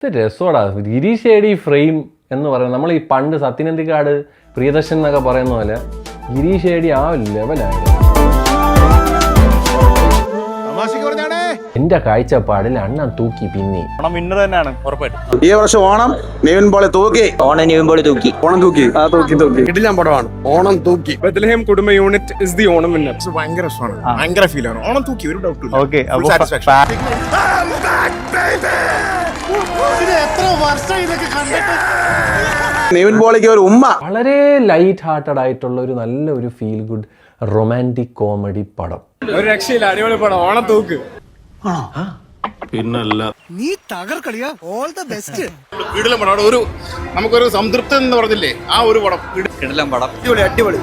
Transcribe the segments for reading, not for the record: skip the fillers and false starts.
ഇത് രസോടാ ഗിരീഷേടി ഫ്രെയിം എന്ന് പറയുന്നത്. നമ്മൾ ഈ പണ്ട് സത്യനന്ദിക്കാട് പ്രിയദർശൻ എന്നൊക്കെ പറയുന്ന പോലെ ഗിരീഷേടി ആ ലെവലായിരുന്നു. എന്റെ കാഴ്ചപ്പാടിൽ അണ്ണൻ തൂക്കി പിന്നെ ഓണം വിന്നർ തന്നെയാണ് ഉറപ്പായിട്ടും. ഈ വർഷം ഓണം നിവിൻ പോളി തൂക്കി. ഓണം നിവിൻ പോളി തൂക്കി. ഓണം തൂക്കി. കിടിലൻ പടമാണ്. ഓണം തൂക്കി. ബത്ലഹേം കുടുംബ unit is the Onam winner. ഭയങ്കര രസമാണ്, ഭയങ്കര ഫീലാണ്. ഓണം തൂക്കി, ഒരു ഡൗട്ട് ഇല്ല. ഓക്കെ, നിവിൻ പോളിക്ക് ഒരു ഉമ്മ. വളരെ ലൈറ്റ് ഹാർട്ടഡ് ആയിട്ടുള്ള ഒരു നല്ല ഒരു ഫീൽ ഗുഡ് റൊമാൻറ്റിക് കോമഡി പടം. ഒരു രക്ഷയില്ല, അടിപൊളി പടം. ഓണം തൂക്ക്. പിന്നല്ല, നീ തകർക്കളിയാ. All the best. കിടിലൻ പടം. ഒരു നമുക്കൊരു സംതൃപ്തി എന്ന് പറഞ്ഞില്ലേ, ആ ഒരു പടം. കിടിലൻ പടം. അടിപൊളി അടിപൊളി.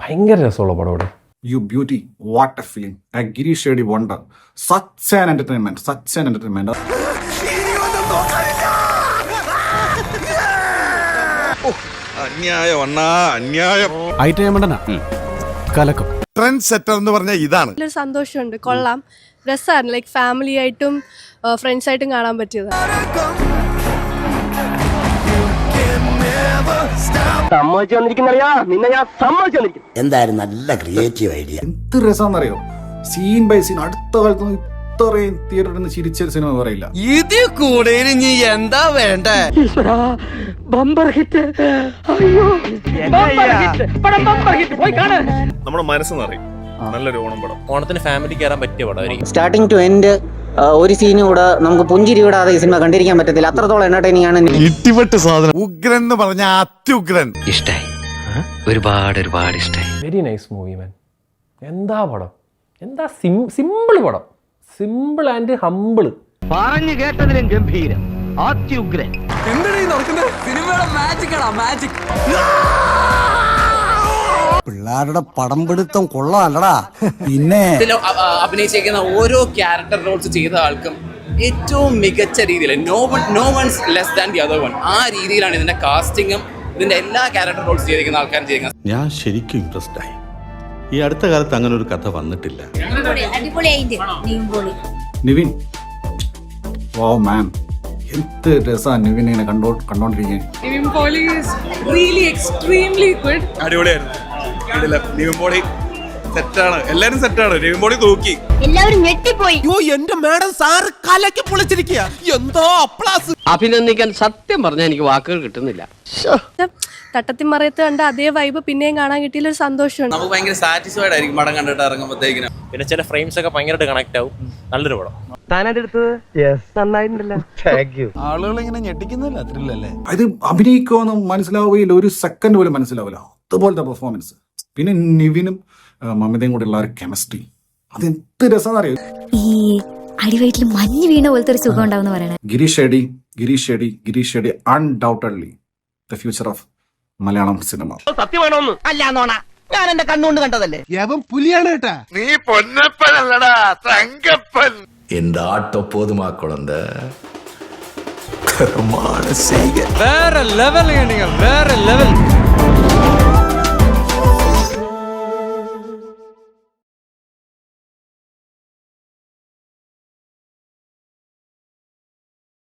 ഭയങ്കര രസമുള്ള പടം ഇവിടെ. You beauty, what a feeling. A Girish Shetty wonder. Such an entertainment, such an entertainment. അന്യായം അണ്ണാ, അന്യായം. കലക്കം. ട്രെൻഡ് സെറ്റർ എന്ന് പറഞ്ഞാൽ ഇതാണ്. ഒരു സന്തോഷമുണ്ട്, കൊള്ളാം, രസമാണ്. ലൈക്ക് ഫാമിലി ആയിട്ടും ഫ്രണ്ട്സ് ആയിട്ടും കാണാൻ പറ്റിയത്. എന്തായാലും നല്ല ക്രിയേറ്റീവ് ഐഡിയ. എന്ത് രസമാണെന്നറിയോ, സീൻ ബൈ സീൻ. അടുത്ത കാലത്ത് ഇത്രയും തിയേറ്ററിൽ നിന്ന് ചിരിച്ചൊരു സിനിമ പറയില്ല. ഇതിൽ കൂടെ നീ എന്താ വേണ്ടേ? നമ്മുടെ മനസ്സ് നിറയും. നല്ലൊരു ഓണം പടം. ഓണത്തിന് ഫാമിലി കയറാൻ പറ്റിയ പടമായിരിക്കും. സ്റ്റാർട്ടിങ് ടു എൻഡ് ഒരു സീനും കൂടെ നമുക്ക് പുഞ്ചിരി വിടാതെ ഈ സിനിമ കണ്ടിരിക്കാൻ പറ്റത്തില്ല. അത്രത്തോളം എന്റർടൈനിങ് ആണ്. ഇട്ടിപ്പെട്ട് സാധനം. ഉഗ്രൻ എന്ന് പറഞ്ഞ അത്യുഗ്രൻ. ഇഷ്ടായി, ഒരുപാട് ഒരുപാട് ഇഷ്ടായി. വെരി നൈസ് മൂവി മാൻ. എന്താ പടം, എന്താ സിമ്പിൾ പടം. Simple and humble. പറഞ്ഞു കേട്ടതിലും ഗംഭീരം, അത്യുഗ്രൻ. പിള്ളേരുടെ പടം പിടുത്തം കൊള്ളാല്ലടാ. പിന്നെ അഭിനയിച്ചിരിക്കുന്ന ഓരോ ക്യാരക്ടർ റോൾസ് ചെയ്ത ആൾക്കും ഏറ്റവും മികച്ച രീതിയിൽ know one's less than the other one, ആ രീതിയിലാണ് ഇതിന്റെ കാസ്റ്റിങ്ങും ഇതിന്റെ എല്ലാ ക്യാരക്ടർ റോൾസ് ചെയ്തിരിക്കുന്ന ആൾക്കാരും ചെയ്യുന്നത്. ഞാൻ ശരിക്കും ഇൻട്രസ്റ്റ് ആയി. ഈ അടുത്ത കാലത്ത് അങ്ങനെ ഒരു കഥ വന്നിട്ടില്ല. നിവിൻ, വാവ് മാൻ, എന്ത് രസമാണ് നിവിൻ ഇങ്ങനെ കണ്ടോണ്ടിരിക്കാൻ. അടിപൊളിയായിരുന്നു. നിവിൻ പോളി സെറ്റാണ്, എല്ലാരും സെറ്റാണ്. നിവിൻ പോളി തൂക്കി. എല്ലാവരും ഞെട്ടിപ്പോയി. എന്റെ മാഡം സാറ് കലക്കി പൊളിച്ചിരിക്കുക. എന്തോ അപ്ലാസ്. അഭിനന്ദിക്കാൻ സത്യം പറഞ്ഞാൽ എനിക്ക് വാക്കുകൾ കിട്ടുന്നില്ല. തട്ടത്തിമറയത്ത് കണ്ട അതേ വൈബ് പിന്നെയും കാണാൻ കിട്ടിയ ഒരു സന്തോഷമുണ്ട്. നമുക്ക് ഭയങ്കര സാറ്റിസ്ഫൈഡ് ആയിരിക്കും പടം കണ്ടിട്ട് ഇറങ്ങുമ്പോഴത്തേക്കിനും. പിന്നെ ചില ഫ്രെയിംസ് ഒക്കെ ഭയങ്കരമായിട്ട് കണക്ട് ആവും. നല്ലൊരു പടം. ആളുകൾ ഇങ്ങനെ ഞെട്ടിക്കുന്നില്ല, അത്രല്ലേ? ഇത് അഭിനയിക്കുമെന്ന് മനസ്സിലാവുകയില്ല, ഒരു സെക്കൻഡ് പോലും മനസ്സിലാവില്ല. അതുപോലത്തെ പെർഫോമൻസ്. പിന്നെ നിവിനും മമിതയും കൂടെ ഉള്ള ഒരു കെമിസ്ട്രി, അത് എന്ത് രസമെന്നറിയോ. ഈ അടിവയറ്റിൽ മഞ്ഞ് വീണ പോലത്തെ ഒരു സുഖം ഉണ്ടാവും പറയണേ. ഗിരീഷ് ഷെഡി undoubtedly the future of Malayalam cinema. സത്യമാണോന്ന് അല്ലാന്നോണ, ഞാൻ എന്റെ കണ്ണുകൊണ്ട് കണ്ടതല്ലേ. യവൻ പുലിയാണ് കേട്ടാ. നീ പൊന്നപ്പനല്ലടാ, തങ്കപ്പൻ. இந்த ஆட்டோ போதுமா குழந்தை? வேற லெவல், வேற லெவல்.